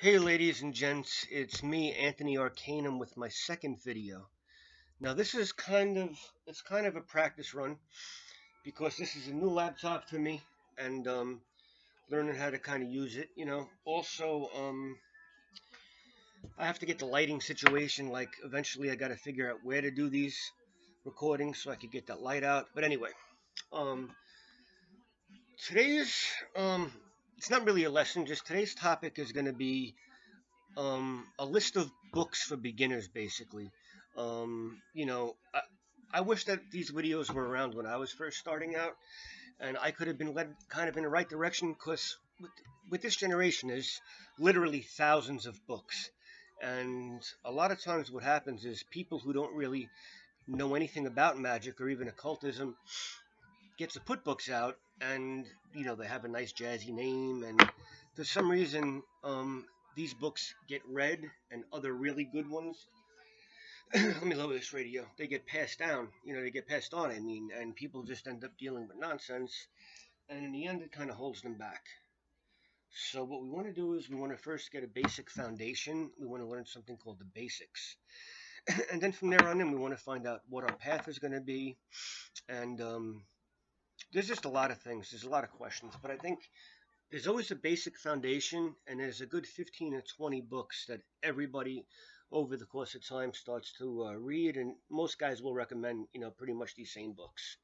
Hey ladies and gents, it's me, Anthony Arcanum, with my second video. Now this is kind of a practice run because this is a new laptop for me and learning how to kind of use it. Also I have to get the lighting situation. Like eventually I got to figure out where to do these recordings so I could get that light out. But anyway, um, today's it's not really a lesson. Just today's topic is going to be a list of books for beginners, basically. I wish that these videos were around when I was first starting out, and I could have been led kind of in the right direction because with this generation, there's literally thousands of books. And a lot of times, what happens is people who don't really know anything about magic or even occultism get to put books out, and they have a nice jazzy name, and for some reason, these books get read, and other really good ones. Let me lower this radio. They get passed down. They get passed on. I mean, and people just end up dealing with nonsense, and in the end, it kind of holds them back. So what we want to do is we want to first get a basic foundation. We want to learn something called the basics, and then from there on in, we want to find out what our path is going to be, and there's just a lot of things. There's a lot of questions, but I think there's always a basic foundation, and there's a good 15 or 20 books that everybody over the course of time starts to read, and most guys will recommend, pretty much these same books.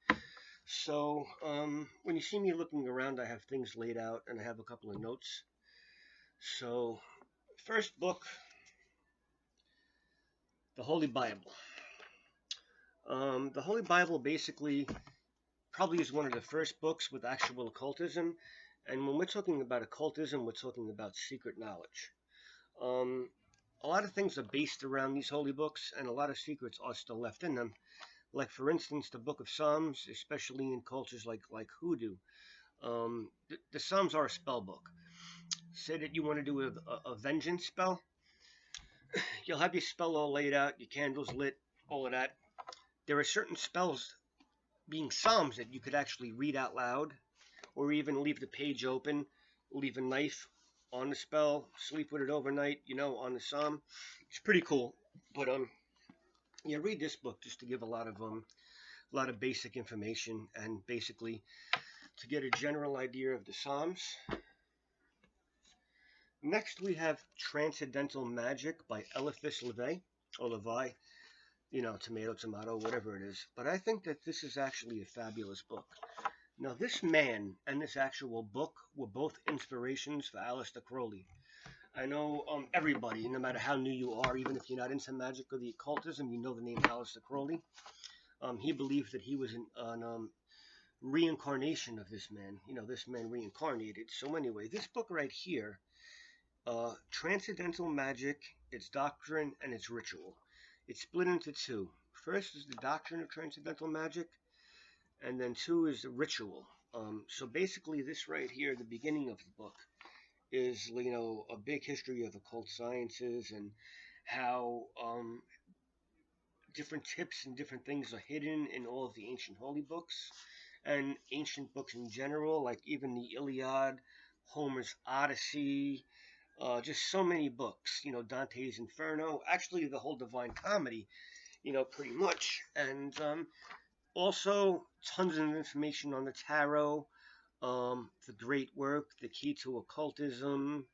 So when you see me looking around, I have things laid out, and I have a couple of notes. So first book, the Holy Bible. The Holy Bible basically probably is one of the first books with actual occultism. And when we're talking about occultism, we're talking about secret knowledge. A lot of things are based around these holy books, and a lot of secrets are still left in them. Like, for instance, the Book of Psalms, especially in cultures like Hoodoo. The Psalms are a spell book. Say that you want to do a vengeance spell, you'll have your spell all laid out, your candles lit, all of that. There are certain spells, being Psalms, that you could actually read out loud, or even leave the page open, leave a knife on the spell, sleep with it overnight, on the psalm. It's pretty cool. But read this book just to give a lot of basic information, and basically to get a general idea of the Psalms. Next we have Transcendental Magic by Eliphas Levi, or Levi, tomato, whatever it is. But I think that this is actually a fabulous book. Now, this man and this actual book were both inspirations for Aleister Crowley. I know everybody, no matter how new you are, even if you're not into magic or the occultism, you know the name Aleister Crowley. He believed that he was an reincarnation of this man. This man reincarnated. So anyway, this book right here, Transcendental Magic, its doctrine, and its ritual. It's split into two. First is the doctrine of Transcendental Magic, and then two is the ritual. So basically, this right here, the beginning of the book, is a big history of occult sciences and how different tips and different things are hidden in all of the ancient holy books and ancient books in general, like even the Iliad, Homer's Odyssey, just so many books. Dante's Inferno, actually the whole Divine Comedy, pretty much, and also tons of information on the tarot, the great work, The Key to Occultism,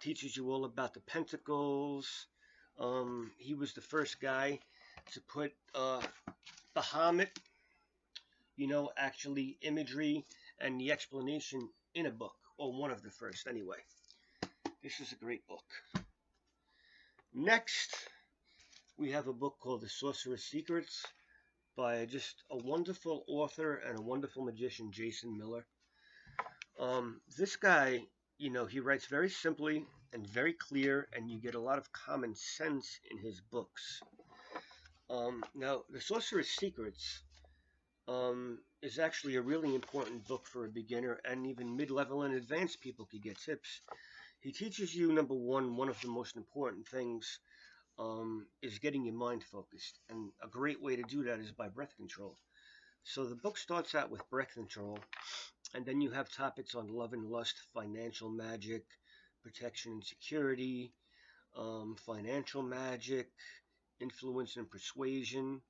teaches you all about the pentacles. He was the first guy to put Bahamut, actually imagery and the explanation in a book, or one of the first anyway. This is a great book. Next, we have a book called The Sorcerers Secrets by just a wonderful author and a wonderful magician, Jason Miller. This guy, he writes very simply and very clear, and you get a lot of common sense in his books. Now, The Sorcerer's Secrets is actually a really important book for a beginner, and even mid-level and advanced people could get tips. He teaches you, number one of the most important things is getting your mind focused, and a great way to do that is by breath control. So the book starts out with breath control, and then you have topics on love and lust, financial magic, protection and security, financial magic, influence and persuasion,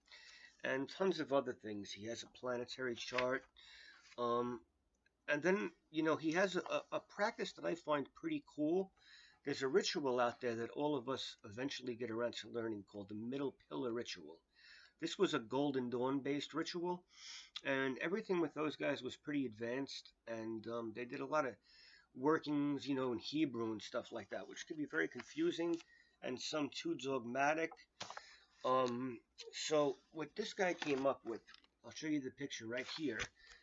and tons of other things. He has a planetary chart. Um, and then, he has a practice that I find pretty cool. There's a ritual out there that all of us eventually get around to learning called the Middle Pillar Ritual. This was a Golden Dawn based ritual, and everything with those guys was pretty advanced, and they did a lot of workings, in Hebrew and stuff like that, which could be very confusing and some too dogmatic. Um, so what this guy came up with, I'll show you the picture right here,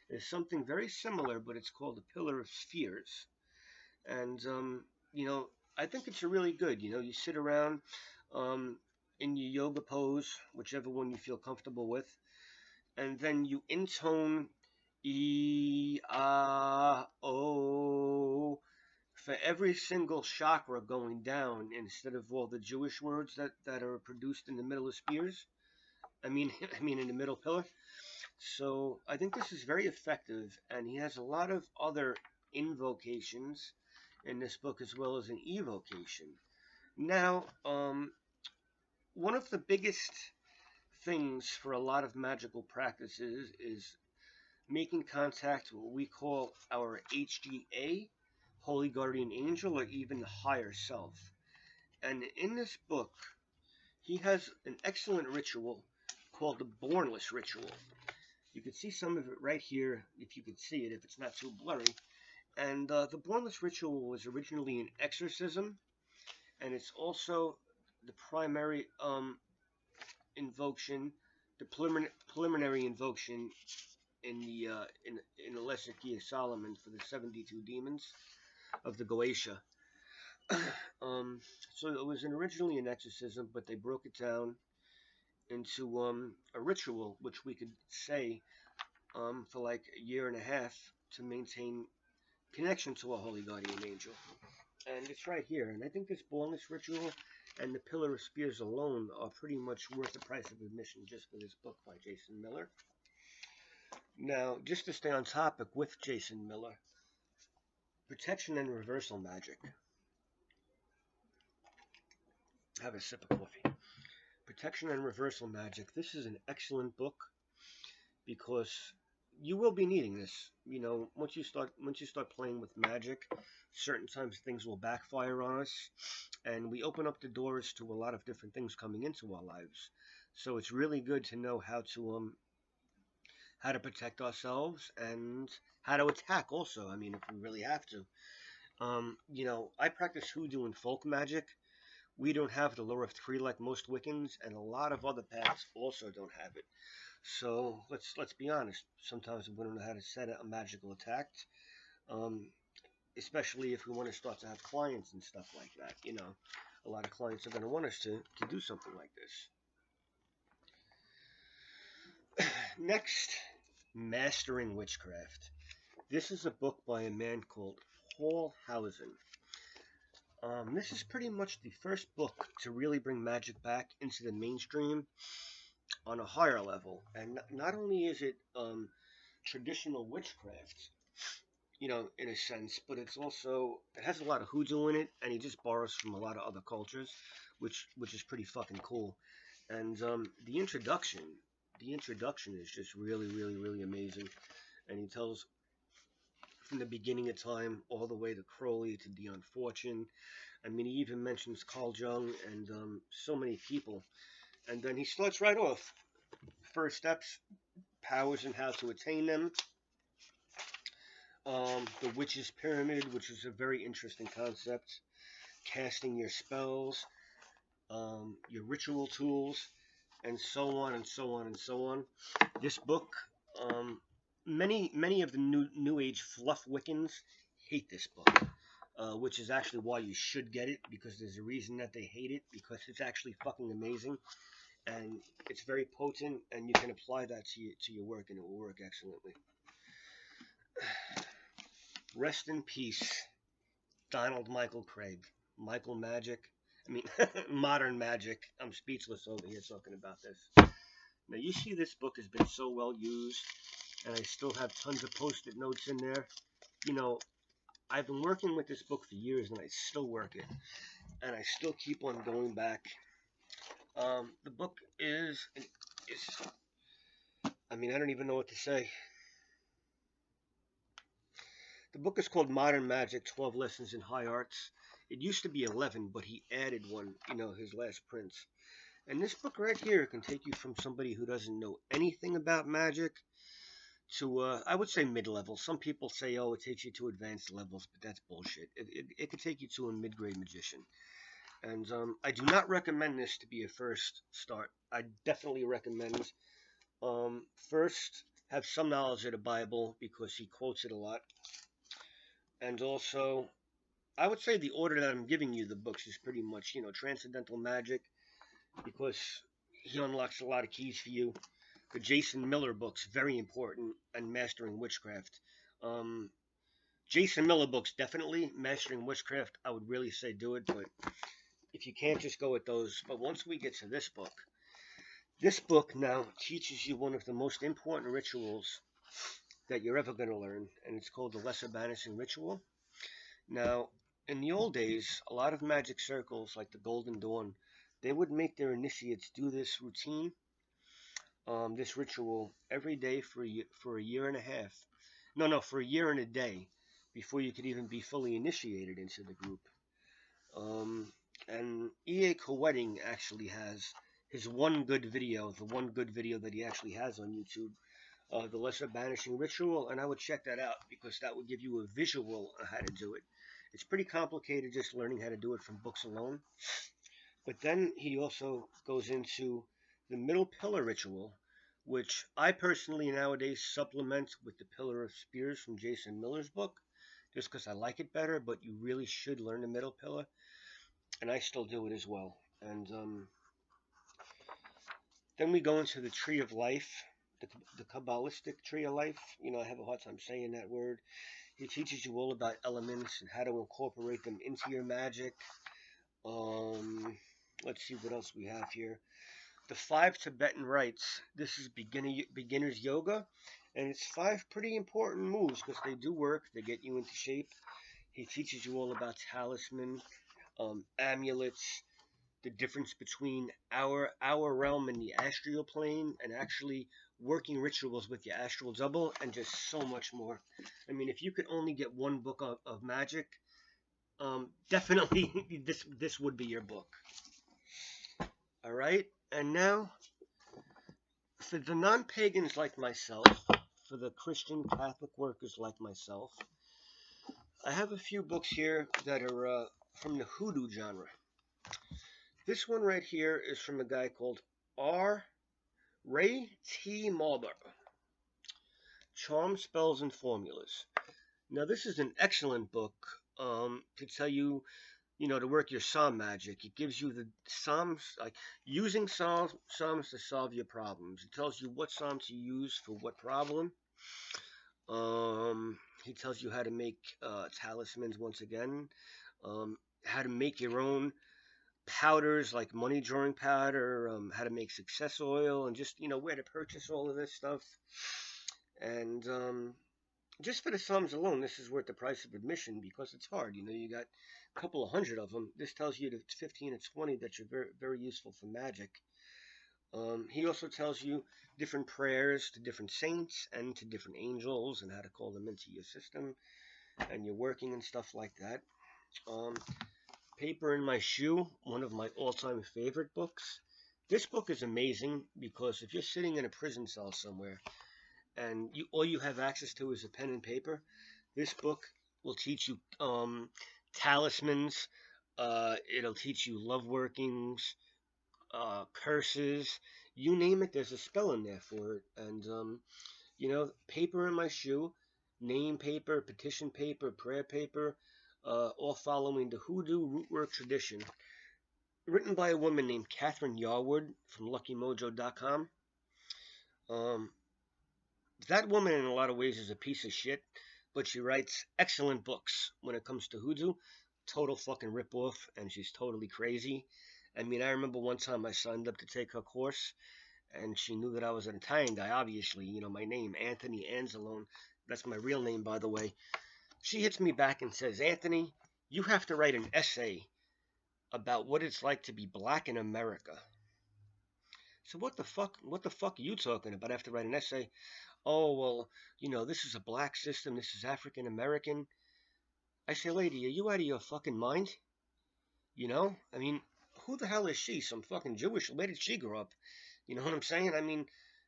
is something very similar, but it's called the Pillar of Spheres. And you know, I think it's really good. You sit around um, in your yoga pose, whichever one you feel comfortable with, and then you intone E, A, O for every single chakra going down instead of all the Jewish words that are produced in the middle of spheres. I mean, I mean in the middle pillar. So I think this is very effective, and he has a lot of other invocations in this book as well as an evocation. Now, one of the biggest things for a lot of magical practices is making contact with what we call our HGA, Holy Guardian Angel, or even the higher self. And in this book, he has an excellent ritual called the Bloodless Ritual. You can see some of it right here, if you can see it, if it's not too blurry. And the Bloodless Ritual was originally an exorcism, and it's also the primary invocation, the preliminary invocation in the Lesser Key of Solomon for the 72 demons of the Goetia. So it was originally an exorcism, but they broke it down into a ritual, which we could say for like a year and a half to maintain connection to a holy guardian angel. And it's right here. And I think this Bloodless Ritual and the Pillar of Spears alone are pretty much worth the price of admission just for this book by Jason Miller. Now, just to stay on topic with Jason Miller, protection and reversal magic. Have a sip of coffee. Protection and reversal magic. This is an excellent book because you will be needing this. Once you start playing with magic, certain times things will backfire on us, and we open up the doors to a lot of different things coming into our lives. So it's really good to know how to protect ourselves and how to attack also. I mean, if we really have to. I practice hoodoo and folk magic. We don't have the lure of three like most Wiccans, and a lot of other paths also don't have it. So let's be honest. Sometimes we don't know how to set a magical attack, especially if we want to start to have clients and stuff like that. A lot of clients are going to want us to do something like this. Next, Mastering Witchcraft. This is a book by a man called Paul Hausen. This is pretty much the first book to really bring magic back into the mainstream on a higher level. And not only is it traditional witchcraft, in a sense, but it has a lot of hoodoo in it, and he just borrows from a lot of other cultures, which is pretty fucking cool. And the introduction is just really, really, really amazing. And he tells from the beginning of time all the way to Crowley to Dion Fortune. I mean, he even mentions Carl Jung and so many people. And then he starts right off. First steps, powers and how to attain them. The Witch's Pyramid, which is a very interesting concept. Casting your spells, your ritual tools, and so on and so on and so on. This book, many of the new age fluff Wiccans hate this book, which is actually why you should get it, because there's a reason that they hate it, because it's actually fucking amazing, and it's very potent, and you can apply that to your work, and it will work excellently. Rest in peace, Donald Michael Craig. Michael Magic. I mean, Modern Magic. I'm speechless over here talking about this. Now, you see this book has been so well used, and I still have tons of post-it notes in there. I've been working with this book for years, and I still work it, and I still keep on going back. The book is I mean, I don't even know what to say. The book is called Modern Magic: 12 Lessons in High Arts. It used to be 11, but he added one, his last prints. And this book right here can take you from somebody who doesn't know anything about magic to, I would say, mid-level. Some people say, oh, it takes you to advanced levels, but that's bullshit. It could take you to a mid-grade magician. And I do not recommend this to be a first start. I definitely recommend first have some knowledge of the Bible because he quotes it a lot. And also, I would say the order that I'm giving you the books is pretty much, Transcendental Magic, because he unlocks a lot of keys for you. The Jason Miller books, very important, and Mastering Witchcraft. Jason Miller books, definitely. Mastering Witchcraft, I would really say do it, but if you can't, just go with those. But once we get to this book now teaches you one of the most important rituals that you're ever going to learn, and it's called the Lesser Banishing Ritual. Now, in the old days, a lot of magic circles, like the Golden Dawn, they would make their initiates do this routine, this ritual, every day for a year and a half. No, for a year and a day, before you could even be fully initiated into the group. And E.A. Koetting actually has his one good video, the one good video that he actually has on YouTube, the Lesser Banishing Ritual, and I would check that out because that would give you a visual on how to do it. It's pretty complicated just learning how to do it from books alone. But then he also goes into the Middle Pillar Ritual, which I personally nowadays supplement with the Pillar of Spears from Jason Miller's book, just because I like it better, but you really should learn the Middle Pillar, and I still do it as well. And then we go into the Tree of Life, the Kabbalistic Tree of Life. I have a hard time saying that word. He teaches you all about elements and how to incorporate them into your magic. Let's see what else we have here. The 5 Tibetan Rites. This is beginner's yoga, and it's 5 pretty important moves because they do work. They get you into shape. He teaches you all about talisman, amulets, the difference between our realm and the astral plane, and actually working rituals with your astral double, and just so much more. I mean, if you could only get one book of magic, definitely this would be your book. All right, and now for the non-pagans like myself, for the Christian Catholic workers like myself, I have a few books here that are from the hoodoo genre. This one right here is from a guy called Ray T Mulder. Charm, Spells, and Formulas. Now, this is an excellent book to tell you, to work your psalm magic. It gives you the psalms, like using psalms to solve your problems. It tells you what psalm to use for what problem. He tells you how to make talismans once again, how to make your own powders like money drawing powder, how to make success oil, and just where to purchase all of this stuff. And just for the psalms alone, this is worth the price of admission because it's hard. You got a couple of hundred of them. This tells you that 15 and 20 that you're very, very useful for magic. He also tells you different prayers to different saints and to different angels and how to call them into your system and your working and stuff like that. Paper in My Shoe, one of my all-time favorite books. This book is amazing because if you're sitting in a prison cell somewhere and all you have access to is a pen and paper, this book will teach you talismans. It'll teach you love workings, curses, you name it. There's a spell in there for it. And Paper in My Shoe, name paper, petition paper, prayer paper, all following the hoodoo rootwork tradition. Written by a woman named Catherine Yahword from LuckyMojo.com. That woman, in a lot of ways, is a piece of shit, but she writes excellent books when it comes to hoodoo. Total fucking ripoff, and she's totally crazy. I mean, I remember one time I signed up to take her course, and she knew that I was an Italian guy, obviously. My name, Anthony Anzalone. That's my real name, by the way. She hits me back and says, Anthony, you have to write an essay about what it's like to be black in America. So what the fuck are you talking about? I have to write an essay. Oh, well, this is a black system. This is African American. I say, lady, are you out of your fucking mind? I mean, who the hell is she? Some fucking Jewish? Where did she grow up? You know what I'm saying? I mean,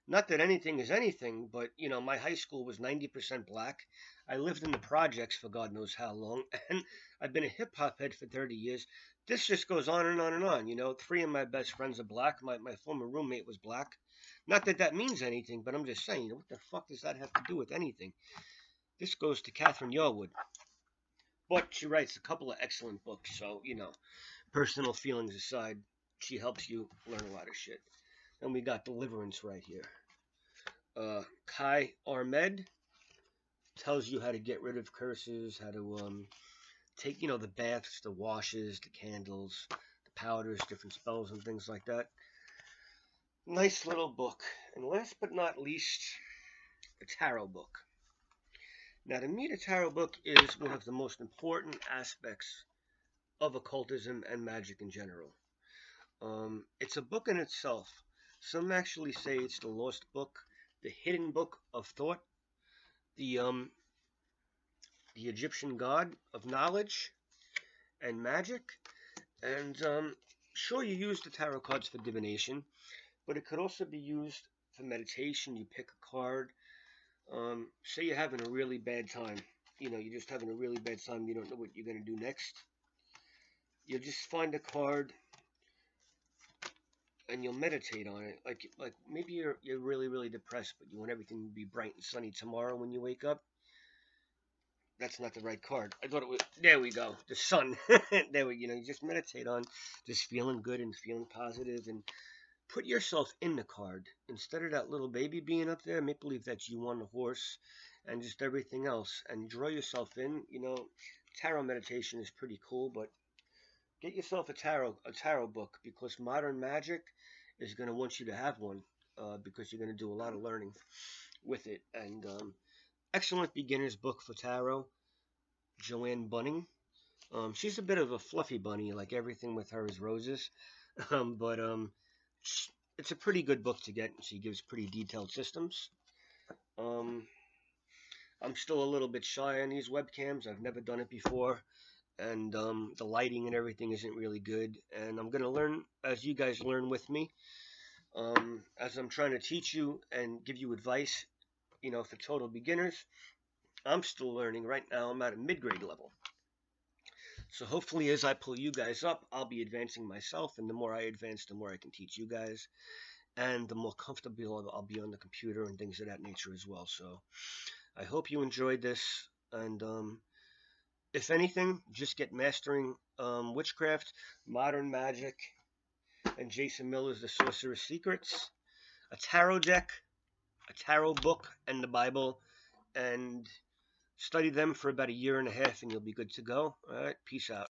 not that anything is anything, but, my high school was 90% black. I lived in the projects for God knows how long, and I've been a hip-hop head for 30 years. This just goes on and on and on. 3 of my best friends are black. My former roommate was black. Not that that means anything, but I'm just saying, what the fuck does that have to do with anything? This goes to Catherine Yahword. But she writes a couple of excellent books, so, personal feelings aside, she helps you learn a lot of shit. And we got Deliverance right here. Kai Ahmed tells you how to get rid of curses, how to take, the baths, the washes, the candles, the powders, different spells and things like that. Nice little book. And last but not least, a tarot book. Now, to me, the tarot book is one of the most important aspects of occultism and magic in general. It's a book in itself. Some actually say it's the lost book, the hidden book of thought, the Egyptian god of knowledge and magic. And sure, you use the tarot cards for divination, but it could also be used for meditation. You pick a card. Say you're having a really bad time. You're just having a really bad time. You don't know what you're going to do next. You'll just find a card and you'll meditate on it. Like maybe you're really, really depressed, but you want everything to be bright and sunny tomorrow when you wake up. That's not the right card. I thought it was. There we go. The sun. There we. You just meditate on just feeling good and feeling positive, and put yourself in the card instead of that little baby being up there. Make believe that's you on the horse, and just everything else, and draw yourself in. Tarot meditation is pretty cool, but get yourself a tarot book, because modern magic is going to want you to have one, because you're going to do a lot of learning with it. And excellent beginner's book for tarot, Joanne Bunning. She's a bit of a fluffy bunny, like everything with her is roses, but it's a pretty good book to get. She gives pretty detailed systems. I'm still a little bit shy on these webcams. I've never done it before, and the lighting and everything isn't really good. And I'm going to learn as you guys learn with me, as I'm trying to teach you and give you advice, for total beginners. I'm still learning right now. I'm at a mid-grade level. So hopefully as I pull you guys up, I'll be advancing myself, and the more I advance, the more I can teach you guys, and the more comfortable I'll be on the computer and things of that nature as well. So I hope you enjoyed this, and if anything, just get Mastering Witchcraft, Modern Magic, and Jason Miller's The Sorcerers Secrets, a tarot deck, a tarot book, and the Bible, and study them for about a year and a half, and you'll be good to go. All right, peace out.